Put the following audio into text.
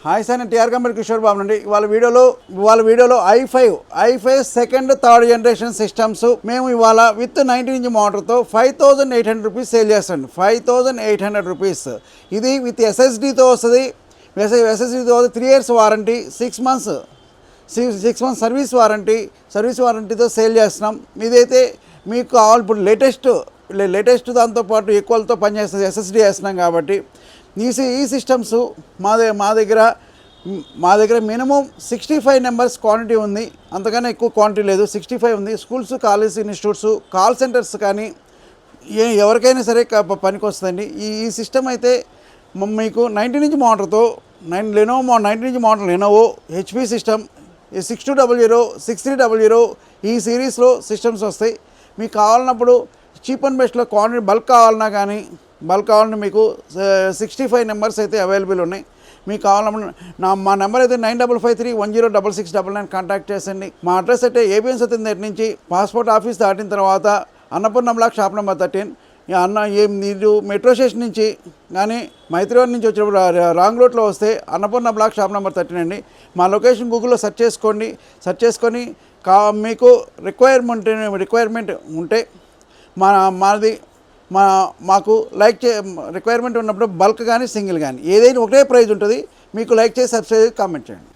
Hi sir, నేను TR company Kishore Babu నుండి ఇవాళ వీడియోలో i5 second third generation systems మేము ఇవాళ విత్ 19 ఇంచ్ మోటార్తో 5800 రూపీస్ సేల్ చేస్తాం. 5800 రూపీస్. ఇది విత్ ఎస్ఎస్డితో వస్తుంది. ఎస్ఎస్డితో 3 years వారంటీ, 6 months సర్వీస్ వారంటీతో సేల్ చేస్తున్నాం. ఇదైతే మీకు కావాలి. ఇప్పుడు లేటెస్ట్ దాంతోపాటు ఈక్వల్తో పనిచేస్తుంది. ఎస్ఎస్డి వేస్తున్నాం కాబట్టి ఈ సిస్టమ్స్ మా దగ్గర మినిమం 65 నెంబర్స్ క్వాంటిటీ ఉంది. అంతకన్నా ఎక్కువ క్వాంటిటీ లేదు. 65 ఉంది. Schools, college, institutes, call centres కానీ ఎవరికైనా సరే పనికి వస్తుందండి. ఈ సిస్టమ్ అయితే మీకు 19 ఇంచ్ మోటార్తో 19 inch motor Lenovo HP system 6200, 6300 ఈ సిరీస్లో సిస్టమ్స్ వస్తాయి. మీకు కావాలన్నప్పుడు చీప్ అండ్ బెస్ట్లో క్వాంటిటీ బల్క్ కావాలన్నా మీకు 65 నెంబర్స్ అయితే అవైలబుల్ ఉన్నాయి. మీకు కావాలన్నప్పుడు మా నెంబర్ అయితే 9553106699 కాంటాక్ట్ చేసండి. మా అడ్రస్ అయితే ఏబిఎన్ సత్యం దగ్గర నుంచి పాస్పోర్ట్ ఆఫీస్ దాటిన తర్వాత అన్నపూర్ణ బ్లాక్ షాప్ నెంబర్ 13. మీరు మెట్రో స్టేషన్ నుంచి కానీ మైత్రివరం నుంచి వచ్చినప్పుడు రాంగ్ రూట్లో వస్తే అన్నపూర్ణ బ్లాక్ షాప్ నెంబర్ 13 అండి. మా లొకేషన్ గూగుల్లో సెర్చ్ చేసుకొని మీకు రిక్వైర్మెంట్ ఉంటే మాకు రిక్వైర్మెంట్ ఉన్నప్పుడు బల్క్ కానీ సింగిల్ కానీ ఏదైనా ఒకటే ప్రైజ్ ఉంటుంది. మీకు లైక్ చేసి సబ్స్క్రైబ్ కామెంట్ చేయండి.